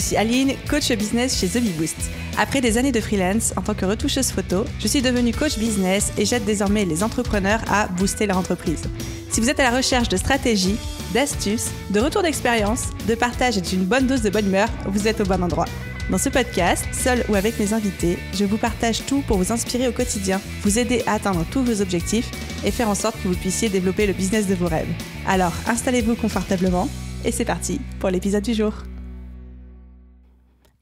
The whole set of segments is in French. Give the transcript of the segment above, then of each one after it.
suis Aline, coach business chez The Bee Boost. Après des années de freelance en tant que retoucheuse photo, je suis devenue coach business et j'aide désormais les entrepreneurs à booster leur entreprise. Si vous êtes à la recherche de stratégies, d'astuces, de retours d'expérience, de partage et d'une bonne dose de bonne humeur, vous êtes au bon endroit. Dans ce podcast, seul ou avec mes invités, je vous partage tout pour vous inspirer au quotidien, vous aider à atteindre tous vos objectifs et faire en sorte que vous puissiez développer le business de vos rêves. Alors, installez-vous confortablement et c'est parti pour l'épisode du jour.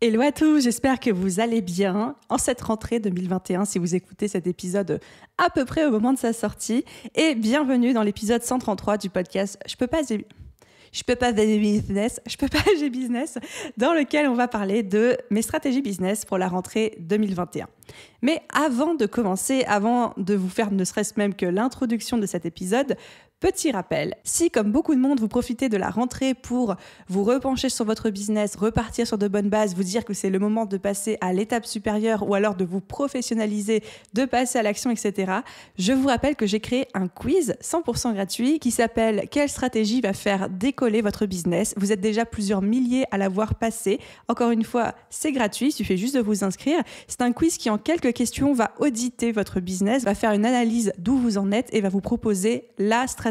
Hello à tous, j'espère que vous allez bien en cette rentrée 2021 si vous écoutez cet épisode à peu près au moment de sa sortie. Et bienvenue dans l'épisode 133 du podcast Je peux pas j'ai business, dans lequel on va parler de mes stratégies business pour la rentrée 2021. Mais avant de commencer, avant de vous faire ne serait-ce même que l'introduction de cet épisode, petit rappel, si comme beaucoup de monde vous profitez de la rentrée pour vous repencher sur votre business, repartir sur de bonnes bases, vous dire que c'est le moment de passer à l'étape supérieure ou alors de vous professionnaliser, de passer à l'action, etc., je vous rappelle que j'ai créé un quiz 100% gratuit qui s'appelle « Quelle stratégie va faire décoller votre business ?» Vous êtes déjà plusieurs milliers à l'avoir passé. Encore une fois, c'est gratuit, il suffit juste de vous inscrire. C'est un quiz qui en quelques questions va auditer votre business, va faire une analyse d'où vous en êtes et va vous proposer la stratégie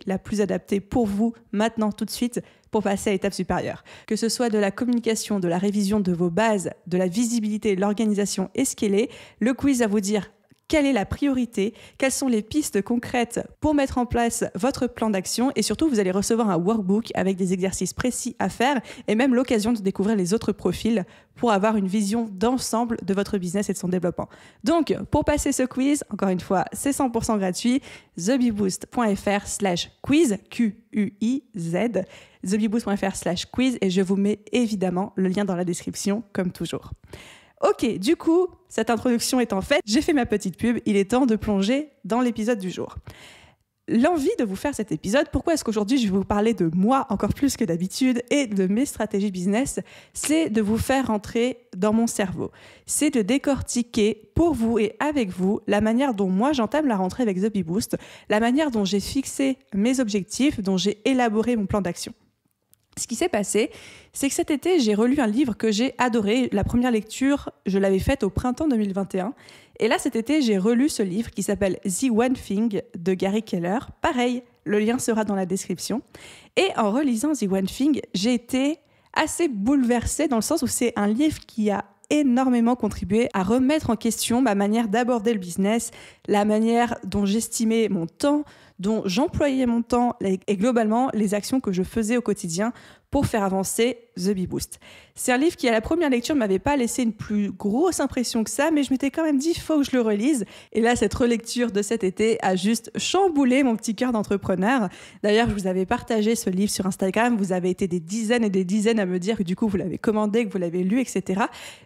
la plus adaptée pour vous maintenant tout de suite pour passer à l'étape supérieure. Que ce soit de la communication, de la révision de vos bases, de la visibilité, de l'organisation et scaler, le quiz va vous dire quelle est la priorité, quelles sont les pistes concrètes pour mettre en place votre plan d'action et surtout vous allez recevoir un workbook avec des exercices précis à faire et même l'occasion de découvrir les autres profils pour avoir une vision d'ensemble de votre business et de son développement. Donc pour passer ce quiz, encore une fois c'est 100% gratuit, thebeeboost.fr/quiz, Q-U-I-Z, thebeeboost.fr/quiz et je vous mets évidemment le lien dans la description comme toujours. Ok, du coup, cette introduction étant faite, j'ai fait ma petite pub, il est temps de plonger dans l'épisode du jour. L'envie de vous faire cet épisode, pourquoi est-ce qu'aujourd'hui je vais vous parler de moi encore plus que d'habitude et de mes stratégies business, c'est de vous faire rentrer dans mon cerveau. C'est de décortiquer pour vous et avec vous la manière dont moi j'entame la rentrée avec The Bee Boost, la manière dont j'ai fixé mes objectifs, dont j'ai élaboré mon plan d'action. Ce qui s'est passé, c'est que cet été, j'ai relu un livre que j'ai adoré. La première lecture, je l'avais faite au printemps 2021. Et là, cet été, j'ai relu ce livre qui s'appelle The One Thing de Gary Keller. Pareil, le lien sera dans la description. Et en relisant The One Thing, j'ai été assez bouleversée dans le sens où c'est un livre qui a énormément contribué à remettre en question ma manière d'aborder le business, la manière dont j'estimais mon temps, dont j'employais mon temps et globalement les actions que je faisais au quotidien pour faire avancer The Bee Boost. C'est un livre qui, à la première lecture, ne m'avait pas laissé une plus grosse impression que ça, mais je m'étais quand même dit, il faut que je le relise. Et là, cette relecture de cet été a juste chamboulé mon petit cœur d'entrepreneur. D'ailleurs, je vous avais partagé ce livre sur Instagram, vous avez été des dizaines et des dizaines à me dire que du coup, vous l'avez commandé, que vous l'avez lu, etc.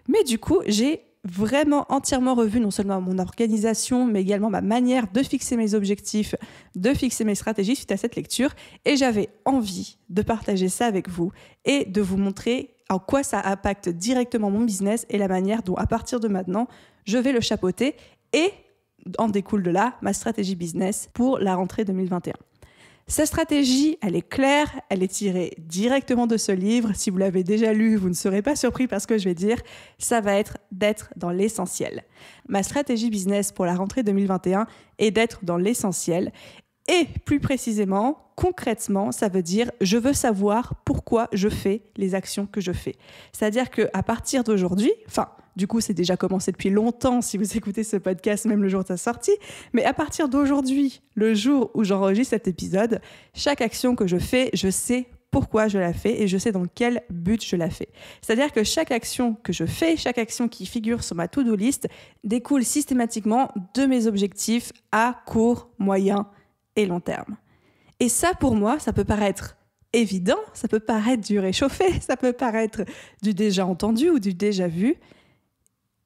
Mais du coup, j'ai vraiment entièrement revu non seulement mon organisation, mais également ma manière de fixer mes objectifs, de fixer mes stratégies suite à cette lecture. Et j'avais envie de partager ça avec vous et de vous montrer en quoi ça impacte directement mon business et la manière dont, à partir de maintenant, je vais le chapeauter et en découle de là ma stratégie business pour la rentrée 2021. Cette stratégie, elle est claire, elle est tirée directement de ce livre. Si vous l'avez déjà lu, vous ne serez pas surpris par ce que je vais dire. Ça va être d'être dans l'essentiel. Ma stratégie business pour la rentrée 2021 est d'être dans l'essentiel. Et plus précisément, concrètement, ça veut dire je veux savoir pourquoi je fais les actions que je fais. C'est-à-dire qu'à partir d'aujourd'hui, du coup, c'est déjà commencé depuis longtemps si vous écoutez ce podcast, même le jour de sa sortie. Mais à partir d'aujourd'hui, le jour où j'enregistre cet épisode, chaque action que je fais, je sais pourquoi je la fais et je sais dans quel but je la fais. C'est-à-dire que chaque action que je fais, chaque action qui figure sur ma to-do list, découle systématiquement de mes objectifs à court, moyen et long terme. Et ça, pour moi, ça peut paraître évident, ça peut paraître du réchauffé, ça peut paraître du déjà entendu ou du déjà vu,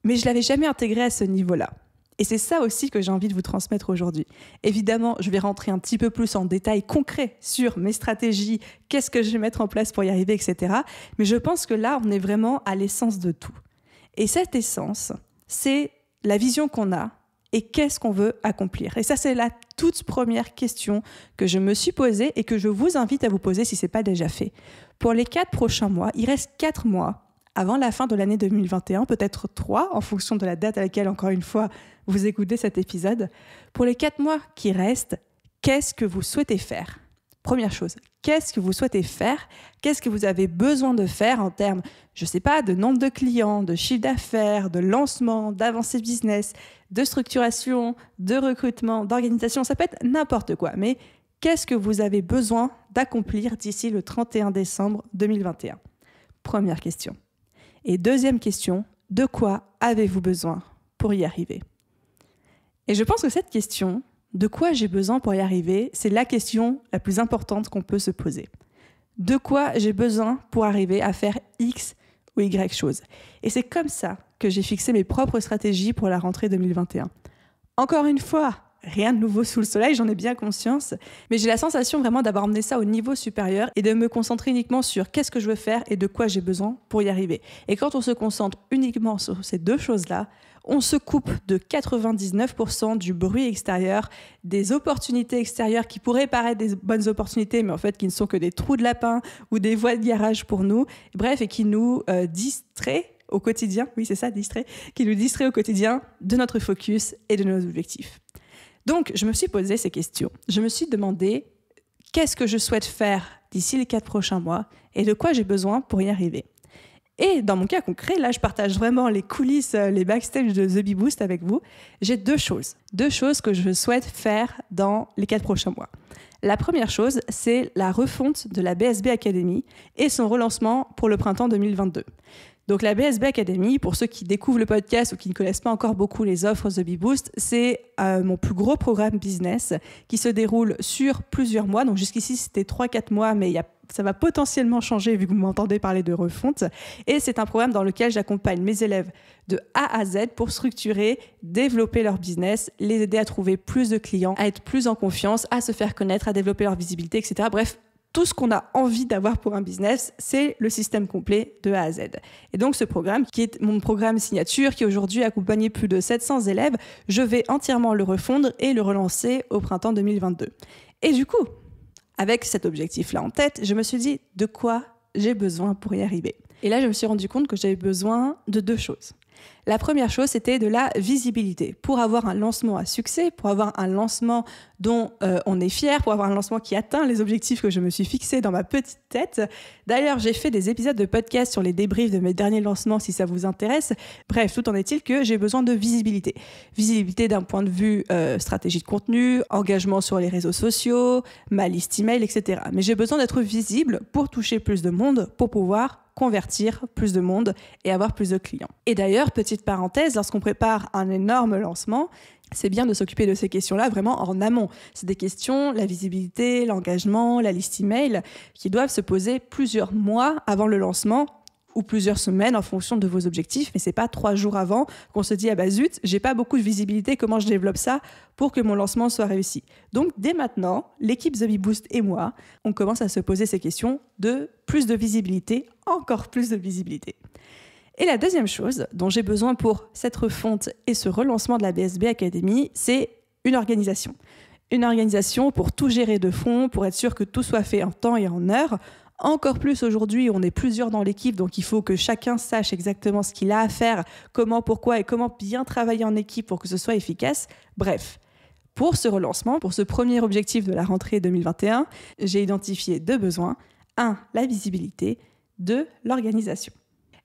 mais je ne l'avais jamais intégré à ce niveau-là. Et c'est ça aussi que j'ai envie de vous transmettre aujourd'hui. Évidemment, je vais rentrer un petit peu plus en détail concret sur mes stratégies, qu'est-ce que je vais mettre en place pour y arriver, etc. Mais je pense que là, on est vraiment à l'essence de tout. Et cette essence, c'est la vision qu'on a et qu'est-ce qu'on veut accomplir. Et ça, c'est la toute première question que je me suis posée et que je vous invite à vous poser si ce n'est pas déjà fait. Pour les 4 prochains mois, il reste 4 mois avant la fin de l'année 2021, peut-être 3, en fonction de la date à laquelle, encore une fois, vous écoutez cet épisode. Pour les 4 mois qui restent, qu'est-ce que vous souhaitez faire ? Première chose, qu'est-ce que vous souhaitez faire ? Qu'est-ce que vous avez besoin de faire en termes, je ne sais pas, de nombre de clients, de chiffre d'affaires, de lancement, d'avancée business, de structuration, de recrutement, d'organisation, ça peut être n'importe quoi. Mais qu'est-ce que vous avez besoin d'accomplir d'ici le 31 décembre 2021 ? Première question. Et deuxième question, de quoi avez-vous besoin pour y arriver ? Et je pense que cette question, de quoi j'ai besoin pour y arriver, c'est la question la plus importante qu'on peut se poser. De quoi j'ai besoin pour arriver à faire X ou Y chose ? Et c'est comme ça que j'ai fixé mes propres stratégies pour la rentrée 2021. Encore une fois, rien de nouveau sous le soleil, j'en ai bien conscience, mais j'ai la sensation vraiment d'avoir emmené ça au niveau supérieur et de me concentrer uniquement sur qu'est-ce que je veux faire et de quoi j'ai besoin pour y arriver. Et quand on se concentre uniquement sur ces deux choses-là, on se coupe de 99% du bruit extérieur, des opportunités extérieures qui pourraient paraître des bonnes opportunités, mais en fait qui ne sont que des trous de lapin ou des voies de garage pour nous, bref, et qui nous distraient au quotidien, oui c'est ça, qui nous distraient au quotidien de notre focus et de nos objectifs. Donc, je me suis posé ces questions. Je me suis demandé qu'est-ce que je souhaite faire d'ici les 4 prochains mois et de quoi j'ai besoin pour y arriver. Et dans mon cas concret, là, je partage vraiment les coulisses, les backstage de The Bee Boost avec vous. J'ai deux choses que je souhaite faire dans les 4 prochains mois. La première chose, c'est la refonte de la BSB Academy et son relancement pour le printemps 2022. Donc la BSB Academy, pour ceux qui découvrent le podcast ou qui ne connaissent pas encore beaucoup les offres The Bee Boost, c'est mon plus gros programme business qui se déroule sur plusieurs mois. Donc jusqu'ici, c'était 3-4 mois, mais ça va potentiellement changer vu que vous m'entendez parler de refonte. Et c'est un programme dans lequel j'accompagne mes élèves de A à Z pour structurer, développer leur business, les aider à trouver plus de clients, à être plus en confiance, à se faire connaître, à développer leur visibilité, etc. Bref, tout ce qu'on a envie d'avoir pour un business, c'est le système complet de A à Z. Et donc ce programme, qui est mon programme signature, qui aujourd'hui a accompagné plus de 700 élèves, je vais entièrement le refondre et le relancer au printemps 2022. Et du coup, avec cet objectif-là en tête, je me suis dit de quoi j'ai besoin pour y arriver. Et là, je me suis rendu compte que j'avais besoin de 2 choses. La première chose, c'était de la visibilité. Pour avoir un lancement à succès, pour avoir un lancement dont on est fier, pour avoir un lancement qui atteint les objectifs que je me suis fixés dans ma petite tête. D'ailleurs, j'ai fait des épisodes de podcast sur les débriefs de mes derniers lancements si ça vous intéresse. Bref, tout en est-il que j'ai besoin de visibilité. Visibilité d'un point de vue stratégie de contenu, engagement sur les réseaux sociaux, ma liste email, etc. Mais j'ai besoin d'être visible pour toucher plus de monde, pour pouvoir convertir plus de monde et avoir plus de clients. Et d'ailleurs, petite parenthèse, lorsqu'on prépare un énorme lancement, c'est bien de s'occuper de ces questions-là vraiment en amont. C'est des questions, la visibilité, l'engagement, la liste email, qui doivent se poser plusieurs mois avant le lancement ou plusieurs semaines en fonction de vos objectifs, mais c'est pas 3 jours avant qu'on se dit « Ah bah zut, j'ai pas beaucoup de visibilité, comment je développe ça pour que mon lancement soit réussi ?» Donc dès maintenant, l'équipe The Bee Boost et moi, on commence à se poser ces questions de plus de visibilité, encore plus de visibilité. Et la deuxième chose dont j'ai besoin pour cette refonte et ce relancement de la BSB Academy, c'est une organisation. Une organisation pour tout gérer de front, pour être sûr que tout soit fait en temps et en heure. Encore plus aujourd'hui, on est plusieurs dans l'équipe, donc il faut que chacun sache exactement ce qu'il a à faire, comment, pourquoi et comment bien travailler en équipe pour que ce soit efficace. Bref, pour ce relancement, pour ce premier objectif de la rentrée 2021, j'ai identifié 2 besoins. 1, la visibilité. 2, l'organisation.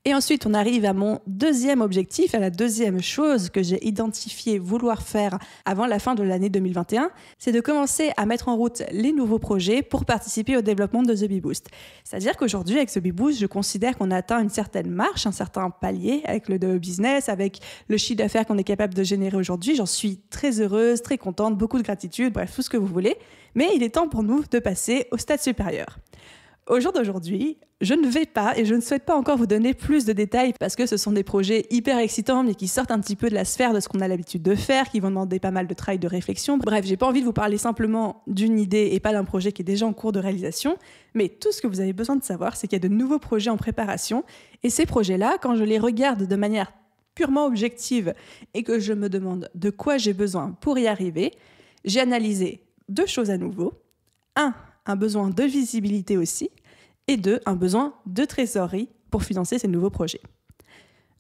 Et ensuite, on arrive à mon deuxième objectif, à la deuxième chose que j'ai identifié vouloir faire avant la fin de l'année 2021, c'est de commencer à mettre en route les nouveaux projets pour participer au développement de The Bee Boost. C'est-à-dire qu'aujourd'hui, avec The Bee Boost, je considère qu'on a atteint une certaine marche, un certain palier avec le business, avec le chiffre d'affaires qu'on est capable de générer aujourd'hui. J'en suis très heureuse, très contente, beaucoup de gratitude, bref, tout ce que vous voulez. Mais il est temps pour nous de passer au stade supérieur. Au jour d'aujourd'hui, je ne vais pas et je ne souhaite pas encore vous donner plus de détails parce que ce sont des projets hyper excitants mais qui sortent un petit peu de la sphère de ce qu'on a l'habitude de faire, qui vont demander pas mal de travail, de réflexion. Bref, j'ai pas envie de vous parler simplement d'une idée et pas d'un projet qui est déjà en cours de réalisation, mais tout ce que vous avez besoin de savoir, c'est qu'il y a de nouveaux projets en préparation et ces projets-là, quand je les regarde de manière purement objective et que je me demande de quoi j'ai besoin pour y arriver, j'ai analysé 2 choses à nouveau. 1, un besoin de visibilité aussi, et 2, un besoin de trésorerie pour financer ces nouveaux projets.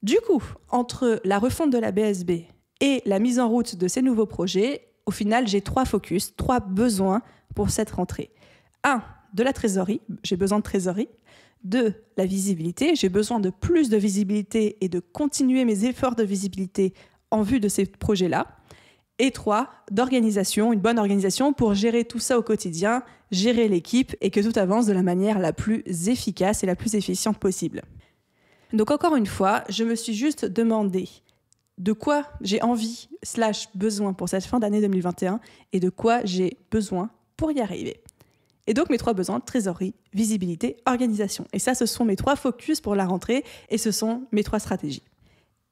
Du coup, entre la refonte de la BSB et la mise en route de ces nouveaux projets, au final, j'ai 3 focus, 3 besoins pour cette rentrée. 1, de la trésorerie, j'ai besoin de trésorerie. 2, la visibilité, j'ai besoin de plus de visibilité et de continuer mes efforts de visibilité en vue de ces projets-là. Et 3, d'organisation, une bonne organisation pour gérer tout ça au quotidien, gérer l'équipe et que tout avance de la manière la plus efficace et la plus efficiente possible. Donc encore une fois, je me suis juste demandé de quoi j'ai envie / besoin pour cette fin d'année 2021 et de quoi j'ai besoin pour y arriver. Et donc mes 3 besoins, trésorerie, visibilité, organisation. Et ça, ce sont mes 3 focus pour la rentrée et ce sont mes 3 stratégies.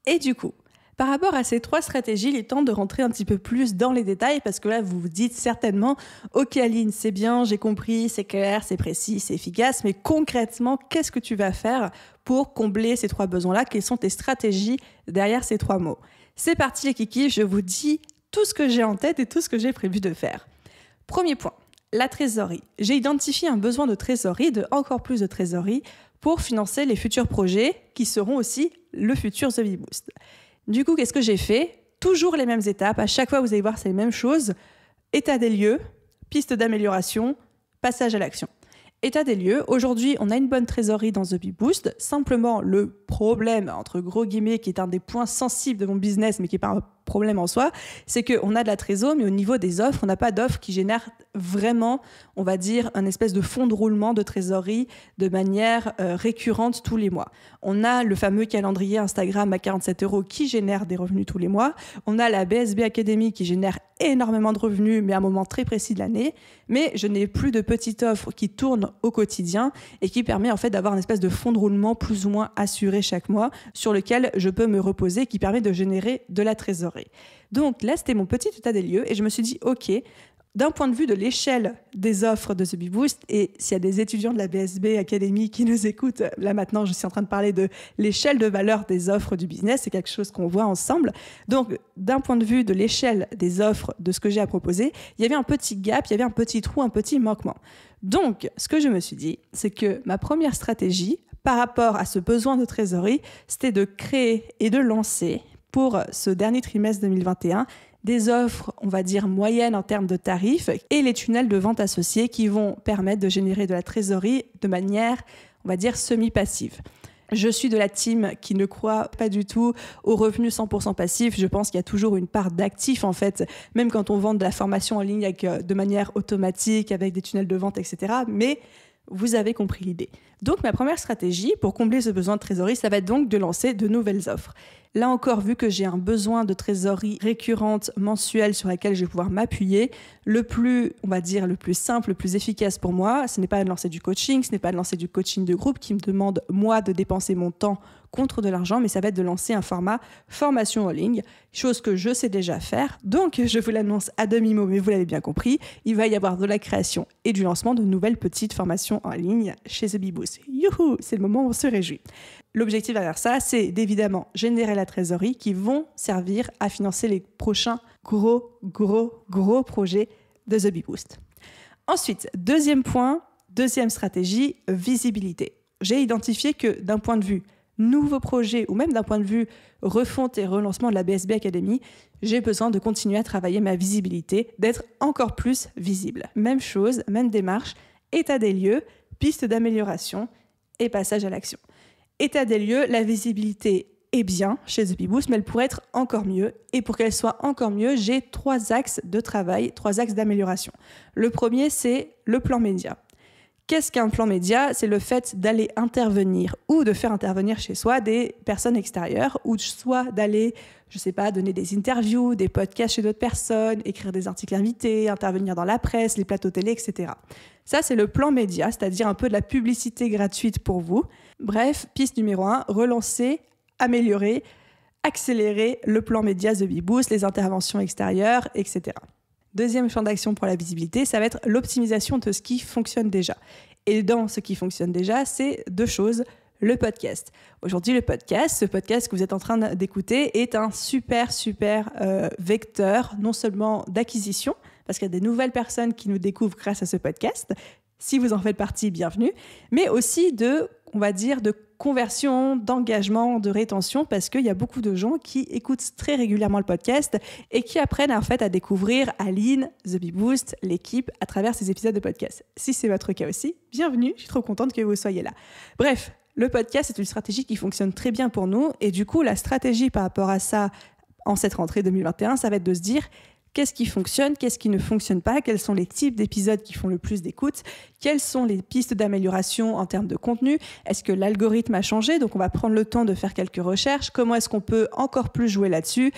Et du coup, par rapport à ces 3 stratégies, il est temps de rentrer un petit peu plus dans les détails parce que là, vous vous dites certainement « Ok Aline, c'est bien, j'ai compris, c'est clair, c'est précis, c'est efficace, mais concrètement, qu'est-ce que tu vas faire pour combler ces 3 besoins-là? Quelles sont tes stratégies derrière ces 3 mots ?» C'est parti les kikis, je vous dis tout ce que j'ai en tête et tout ce que j'ai prévu de faire. Premier point, la trésorerie. J'ai identifié un besoin de trésorerie, de encore plus de trésorerie pour financer les futurs projets qui seront aussi le futur The Bee Boost. Du coup, qu'est-ce que j'ai fait? Toujours les mêmes étapes. À chaque fois, vous allez voir, c'est les mêmes choses. État des lieux, piste d'amélioration, passage à l'action. État des lieux. Aujourd'hui, on a une bonne trésorerie dans The Bee Boost. Simplement, le problème, entre gros guillemets, qui est un des points sensibles de mon business, mais qui n'est pas un problème en soi, c'est qu'on a de la trésor, mais au niveau des offres, on n'a pas d'offres qui génèrent vraiment, on va dire, un espèce de fonds de roulement de trésorerie de manière récurrente tous les mois. On a le fameux calendrier Instagram à 47 € qui génère des revenus tous les mois. On a la BSB Academy qui génère énormément de revenus, mais à un moment très précis de l'année. Mais je n'ai plus de petites offres qui tournent au quotidien et qui permet en fait d'avoir une espèce de fonds de roulement plus ou moins assuré chaque mois sur lequel je peux me reposer, qui permet de générer de la trésorerie. Donc là, c'était mon petit état des lieux et je me suis dit, ok, d'un point de vue de l'échelle des offres de The Bee Boost, et s'il y a des étudiants de la BSB Academy qui nous écoutent, là maintenant je suis en train de parler de l'échelle de valeur des offres du business, c'est quelque chose qu'on voit ensemble. Donc d'un point de vue de l'échelle des offres de ce que j'ai à proposer, il y avait un petit gap, il y avait un petit trou, un petit manquement. Donc ce que je me suis dit, c'est que ma première stratégie par rapport à ce besoin de trésorerie, c'était de créer et de lancer pour ce dernier trimestre 2021, des offres, on va dire, moyennes en termes de tarifs et les tunnels de vente associés qui vont permettre de générer de la trésorerie de manière, on va dire, semi-passive. Je suis de la team qui ne croit pas du tout aux revenus 100% passifs. Je pense qu'il y a toujours une part d'actifs, en fait, même quand on vend de la formation en ligne de manière automatique, avec des tunnels de vente, etc. Mais vous avez compris l'idée. Donc, ma première stratégie pour combler ce besoin de trésorerie, ça va être donc de lancer de nouvelles offres. Là encore, vu que j'ai un besoin de trésorerie récurrente, mensuelle, sur laquelle je vais pouvoir m'appuyer, le plus simple, le plus efficace pour moi, ce n'est pas de lancer du coaching, ce n'est pas de lancer du coaching de groupe qui me demande, moi, de dépenser mon temps contre de l'argent, mais ça va être de lancer un format formation en ligne, chose que je sais déjà faire. Donc, je vous l'annonce à demi-mot, mais vous l'avez bien compris, il va y avoir de la création et du lancement de nouvelles petites formations en ligne chez The Bee Boost. Youhou, c'est le moment où on se réjouit. L'objectif derrière ça, c'est d'évidemment générer la trésorerie qui vont servir à financer les prochains gros projets de The Bee Boost. Ensuite, deuxième point, deuxième stratégie, visibilité. J'ai identifié que d'un point de vue nouveau projet ou même d'un point de vue refonte et relancement de la BSB Academy, j'ai besoin de continuer à travailler ma visibilité, d'être encore plus visible. Même chose, même démarche, état des lieux, piste d'amélioration et passage à l'action. État des lieux, la visibilité est bien chez The Bee Boost, mais elle pourrait être encore mieux. Et pour qu'elle soit encore mieux, j'ai 3 axes de travail, 3 axes d'amélioration. Le premier, c'est le plan média. Qu'est-ce qu'un plan média? C'est le fait d'aller intervenir ou de faire intervenir chez soi des personnes extérieures ou soit d'aller, je sais pas, donner des interviews, des podcasts chez d'autres personnes, écrire des articles invités, intervenir dans la presse, les plateaux télé, etc. Ça, c'est le plan média, c'est-à-dire un peu de la publicité gratuite pour vous. Bref, piste numéro 1, relancer, améliorer, accélérer le plan média The Bee Boost, les interventions extérieures, etc. Deuxième champ d'action pour la visibilité, ça va être l'optimisation de ce qui fonctionne déjà. Et dans ce qui fonctionne déjà, c'est 2 choses. Le podcast. Aujourd'hui, ce podcast que vous êtes en train d'écouter est un super vecteur, non seulement d'acquisition, parce qu'il y a des nouvelles personnes qui nous découvrent grâce à ce podcast. Si vous en faites partie, bienvenue. Mais aussi de conversion, d'engagement, de rétention, parce qu'il y a beaucoup de gens qui écoutent très régulièrement le podcast et qui apprennent en fait à découvrir Aline, The Bee Boost, l'équipe à travers ces épisodes de podcast. Si c'est votre cas aussi, bienvenue, je suis trop contente que vous soyez là. Bref, le podcast est une stratégie qui fonctionne très bien pour nous et du coup, la stratégie par rapport à ça en cette rentrée 2021, ça va être de se dire qu'est-ce qui fonctionne, qu'est-ce qui ne fonctionne pas, quels sont les types d'épisodes qui font le plus d'écoute, quelles sont les pistes d'amélioration en termes de contenu, est-ce que l'algorithme a changé, donc on va prendre le temps de faire quelques recherches, comment est-ce qu'on peut encore plus jouer là-dessus,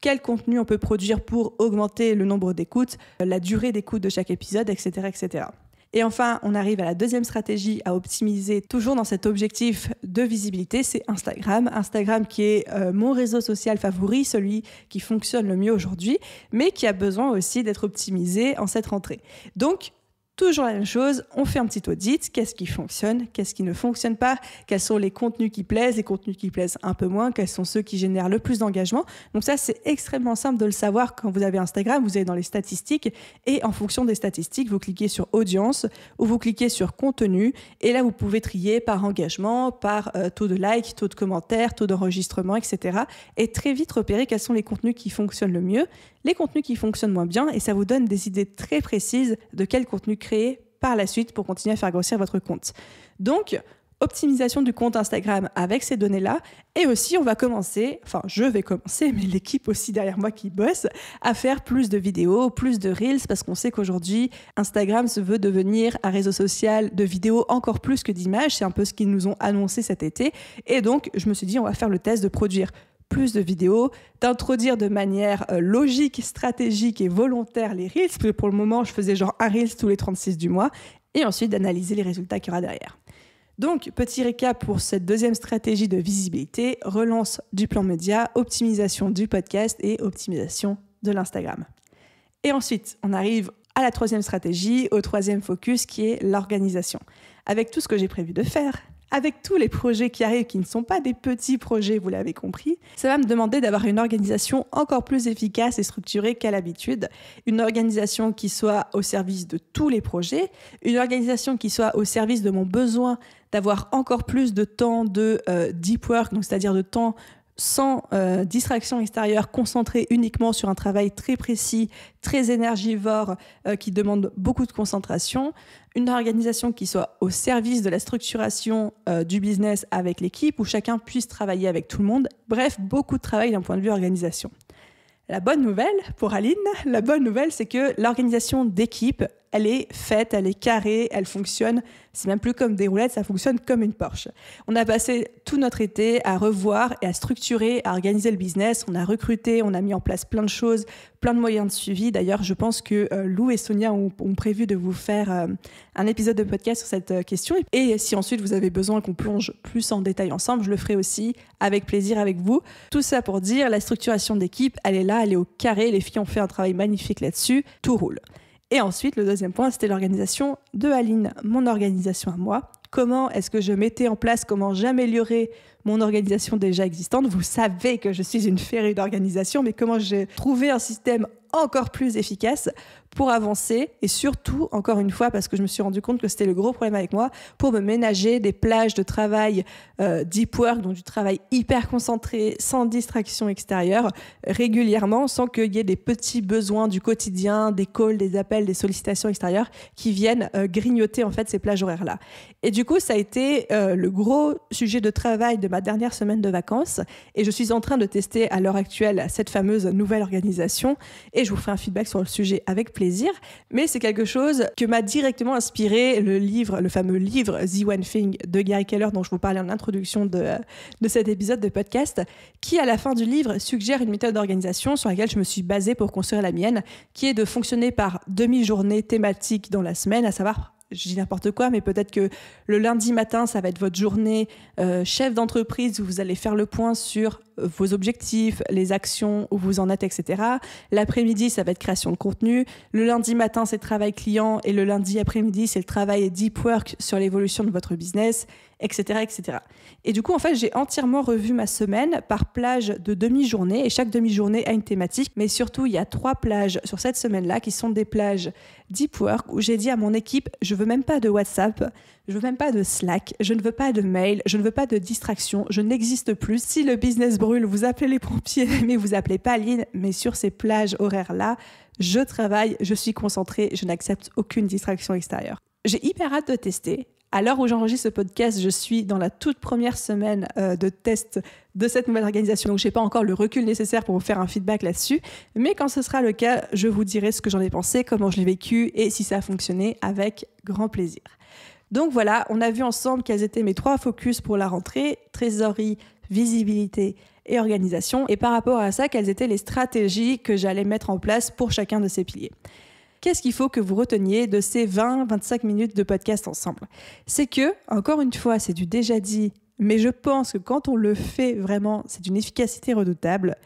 quel contenu on peut produire pour augmenter le nombre d'écoutes, la durée d'écoute de chaque épisode, etc., etc. Et enfin, on arrive à la deuxième stratégie à optimiser, toujours dans cet objectif de visibilité, c'est Instagram. Instagram qui est mon réseau social favori, celui qui fonctionne le mieux aujourd'hui, mais qui a besoin aussi d'être optimisé en cette rentrée. Donc, toujours la même chose, on fait un petit audit, qu'est-ce qui fonctionne, qu'est-ce qui ne fonctionne pas, quels sont les contenus qui plaisent, les contenus qui plaisent un peu moins, quels sont ceux qui génèrent le plus d'engagement. Donc ça, c'est extrêmement simple de le savoir quand vous avez Instagram, vous allez dans les statistiques et en fonction des statistiques, vous cliquez sur audience ou vous cliquez sur contenu et là, vous pouvez trier par engagement, par taux de like, taux de commentaires, taux d'enregistrement, etc. et très vite repérer quels sont les contenus qui fonctionnent le mieux, les contenus qui fonctionnent moins bien et ça vous donne des idées très précises de quel contenu créer par la suite pour continuer à faire grossir votre compte. Donc, optimisation du compte Instagram avec ces données-là et aussi je vais commencer, mais l'équipe aussi derrière moi qui bosse, à faire plus de vidéos, plus de reels parce qu'on sait qu'aujourd'hui, Instagram se veut devenir un réseau social de vidéos encore plus que d'images, c'est un peu ce qu'ils nous ont annoncé cet été et donc je me suis dit on va faire le test de produire plus de vidéos, d'introduire de manière logique, stratégique et volontaire les Reels, parce que pour le moment, je faisais genre un Reels tous les 36 du mois, et ensuite d'analyser les résultats qu'il y aura derrière. Donc, petit récap pour cette deuxième stratégie de visibilité, relance du plan média, optimisation du podcast et optimisation de l'Instagram. Et ensuite, on arrive à la troisième stratégie, au troisième focus qui est l'organisation. Avec tout ce que j'ai prévu de faire, avec tous les projets qui arrivent, qui ne sont pas des petits projets, vous l'avez compris, ça va me demander d'avoir une organisation encore plus efficace et structurée qu'à l'habitude. Une organisation qui soit au service de tous les projets, une organisation qui soit au service de mon besoin d'avoir encore plus de temps de deep work, donc c'est-à-dire de temps sans distraction extérieure, concentré uniquement sur un travail très précis, très énergivore, qui demande beaucoup de concentration. Une organisation qui soit au service de la structuration du business avec l'équipe, où chacun puisse travailler avec tout le monde. Bref, beaucoup de travail d'un point de vue organisation. La bonne nouvelle pour Aline, c'est que l'organisation d'équipe, elle est faite, elle est carrée, elle fonctionne. C'est même plus comme des roulettes, ça fonctionne comme une Porsche. On a passé tout notre été à revoir et à structurer, à organiser le business. On a recruté, on a mis en place plein de choses, plein de moyens de suivi. D'ailleurs, je pense que Lou et Sonia ont prévu de vous faire un épisode de podcast sur cette question. Et si ensuite vous avez besoin qu'on plonge plus en détail ensemble, je le ferai aussi avec plaisir avec vous. Tout ça pour dire, la structuration d'équipe, elle est là, elle est au carré. Les filles ont fait un travail magnifique là-dessus. Tout roule. Et ensuite, le deuxième point, c'était l'organisation de Aline, mon organisation à moi. Comment est-ce que je mettais en place, comment j'améliorais mon organisation déjà existante. Vous savez que je suis une férue d'organisation, mais comment j'ai trouvé un système encore plus efficace pour avancer et surtout, encore une fois, parce que je me suis rendu compte que c'était le gros problème avec moi, pour me ménager des plages de travail deep work, donc du travail hyper concentré, sans distraction extérieure, régulièrement, sans qu'il y ait des petits besoins du quotidien, des calls, des appels, des sollicitations extérieures qui viennent grignoter en fait ces plages horaires-là. Et du coup, ça a été le gros sujet de travail de ma dernière semaine de vacances et je suis en train de tester à l'heure actuelle cette fameuse nouvelle organisation et je vous ferai un feedback sur le sujet avec plaisir, mais c'est quelque chose que m'a directement inspiré le fameux livre The One Thing de Gary Keller dont je vous parlais en introduction de cet épisode de podcast, qui à la fin du livre suggère une méthode d'organisation sur laquelle je me suis basée pour construire la mienne, qui est de fonctionner par demi-journée thématique dans la semaine, à savoir, je dis n'importe quoi, mais peut-être que le lundi matin, ça va être votre journée chef d'entreprise où vous allez faire le point sur vos objectifs, les actions où vous en êtes, etc. L'après-midi, ça va être création de contenu. Le lundi matin, c'est travail client et le lundi après-midi, c'est le travail deep work sur l'évolution de votre business, etc., etc. Et du coup, en fait, j'ai entièrement revu ma semaine par plage de demi-journée et chaque demi-journée a une thématique. Mais surtout, il y a 3 plages sur cette semaine-là qui sont des plages deep work où j'ai dit à mon équipe, je veux même pas de WhatsApp, je veux même pas de Slack, je ne veux pas de mail, je ne veux pas de distraction, je n'existe plus. Si le business brûle, vous appelez les pompiers, mais vous appelez pas Aline, mais sur ces plages horaires-là, je travaille, je suis concentrée, je n'accepte aucune distraction extérieure. J'ai hyper hâte de tester. À l'heure où j'enregistre ce podcast, je suis dans la toute première semaine de test de cette nouvelle organisation. Donc, je n'ai pas encore le recul nécessaire pour vous faire un feedback là-dessus. Mais quand ce sera le cas, je vous dirai ce que j'en ai pensé, comment je l'ai vécu et si ça a fonctionné avec grand plaisir. Donc voilà, on a vu ensemble quels étaient mes 3 focus pour la rentrée, trésorerie, visibilité et organisation. Et par rapport à ça, quelles étaient les stratégies que j'allais mettre en place pour chacun de ces piliers. Qu'est-ce qu'il faut que vous reteniez de ces 20-25 minutes de podcast ensemble ? C'est que, encore une fois, c'est du déjà dit, mais je pense que quand on le fait vraiment, c'est d'une efficacité redoutable.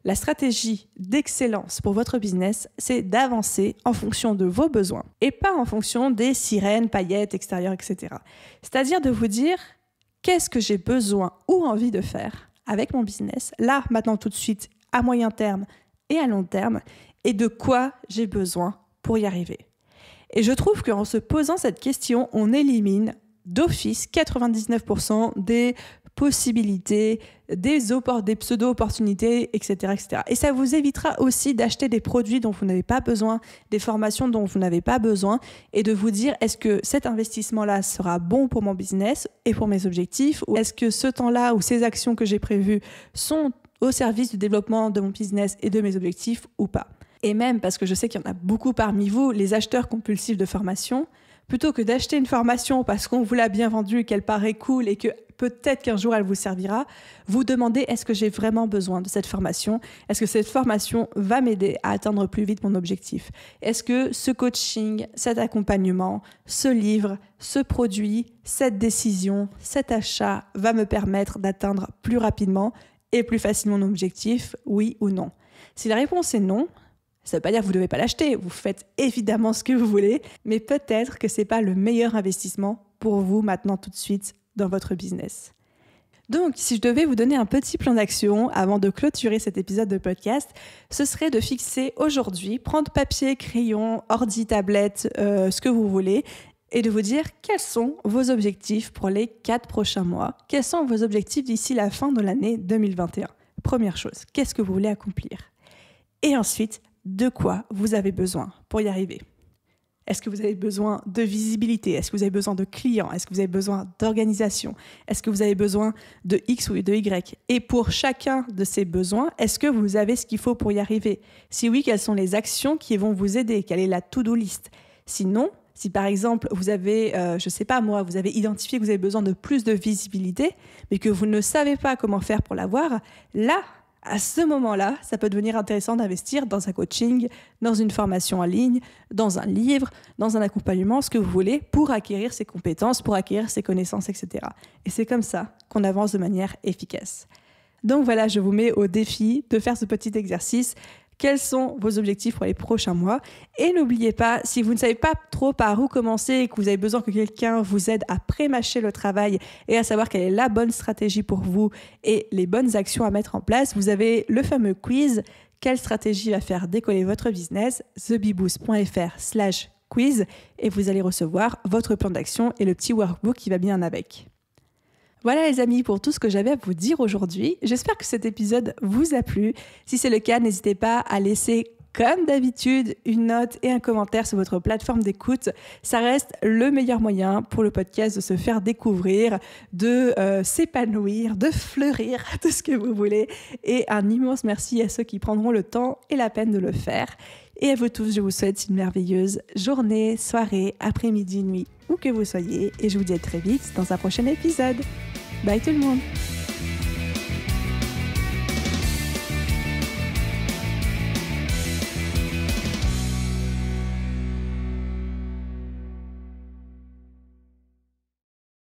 La stratégie d'excellence pour votre business, c'est d'avancer en fonction de vos besoins et pas en fonction des sirènes, paillettes, extérieures, etc. C'est-à-dire de vous dire qu'est-ce que j'ai besoin ou envie de faire avec mon business, là, maintenant, tout de suite, à moyen terme et à long terme, et de quoi j'ai besoin pour y arriver. Et je trouve qu'en se posant cette question, on élimine d'office 99% des possibilités, des pseudo-opportunités, etc., etc. Et ça vous évitera aussi d'acheter des produits dont vous n'avez pas besoin, des formations dont vous n'avez pas besoin, et de vous dire, est-ce que cet investissement-là sera bon pour mon business et pour mes objectifs, ou est-ce que ce temps-là ou ces actions que j'ai prévues sont au service du développement de mon business et de mes objectifs ou pas. Et même, parce que je sais qu'il y en a beaucoup parmi vous, les acheteurs compulsifs de formation, plutôt que d'acheter une formation parce qu'on vous l'a bien vendue et qu'elle paraît cool et que peut-être qu'un jour elle vous servira, vous demandez est-ce que j'ai vraiment besoin de cette formation ? Est-ce que cette formation va m'aider à atteindre plus vite mon objectif ? Est-ce que ce coaching, cet accompagnement, ce livre, ce produit, cette décision, cet achat va me permettre d'atteindre plus rapidement et plus facilement mon objectif, oui ou non ? Si la réponse est non, ça ne veut pas dire que vous ne devez pas l'acheter, vous faites évidemment ce que vous voulez, mais peut-être que ce n'est pas le meilleur investissement pour vous maintenant tout de suite dans votre business. Donc, si je devais vous donner un petit plan d'action avant de clôturer cet épisode de podcast, ce serait de fixer aujourd'hui, prendre papier, crayon, ordi, tablette, ce que vous voulez, et de vous dire quels sont vos objectifs pour les 4 prochains mois, quels sont vos objectifs d'ici la fin de l'année 2021. Première chose, qu'est-ce que vous voulez accomplir ? Et ensuite, de quoi vous avez besoin pour y arriver ? Est-ce que vous avez besoin de visibilité ? Est-ce que vous avez besoin de clients ? Est-ce que vous avez besoin d'organisation ? Est-ce que vous avez besoin de X ou de Y ? Et pour chacun de ces besoins, est-ce que vous avez ce qu'il faut pour y arriver ? Si oui, quelles sont les actions qui vont vous aider ? Quelle est la to-do list ? Sinon, si par exemple vous avez, vous avez identifié que vous avez besoin de plus de visibilité, mais que vous ne savez pas comment faire pour l'avoir, là, à ce moment-là, ça peut devenir intéressant d'investir dans un coaching, dans une formation en ligne, dans un livre, dans un accompagnement, ce que vous voulez, pour acquérir ces compétences, pour acquérir ces connaissances, etc. Et c'est comme ça qu'on avance de manière efficace. Donc voilà, je vous mets au défi de faire ce petit exercice. Quels sont vos objectifs pour les prochains mois ? Et n'oubliez pas, si vous ne savez pas trop par où commencer et que vous avez besoin que quelqu'un vous aide à pré-mâcher le travail et à savoir quelle est la bonne stratégie pour vous et les bonnes actions à mettre en place, vous avez le fameux quiz « Quelle stratégie va faire décoller votre business ?» thebeboost.fr/quiz et vous allez recevoir votre plan d'action et le petit workbook qui va bien avec. Voilà les amis pour tout ce que j'avais à vous dire aujourd'hui. J'espère que cet épisode vous a plu. Si c'est le cas, n'hésitez pas à laisser comme d'habitude une note et un commentaire sur votre plateforme d'écoute. Ça reste le meilleur moyen pour le podcast de se faire découvrir, de s'épanouir, de fleurir, tout ce que vous voulez. Et un immense merci à ceux qui prendront le temps et la peine de le faire. Et à vous tous, je vous souhaite une merveilleuse journée, soirée, après-midi, nuit, où que vous soyez. Et je vous dis à très vite dans un prochain épisode. Bye tout le monde!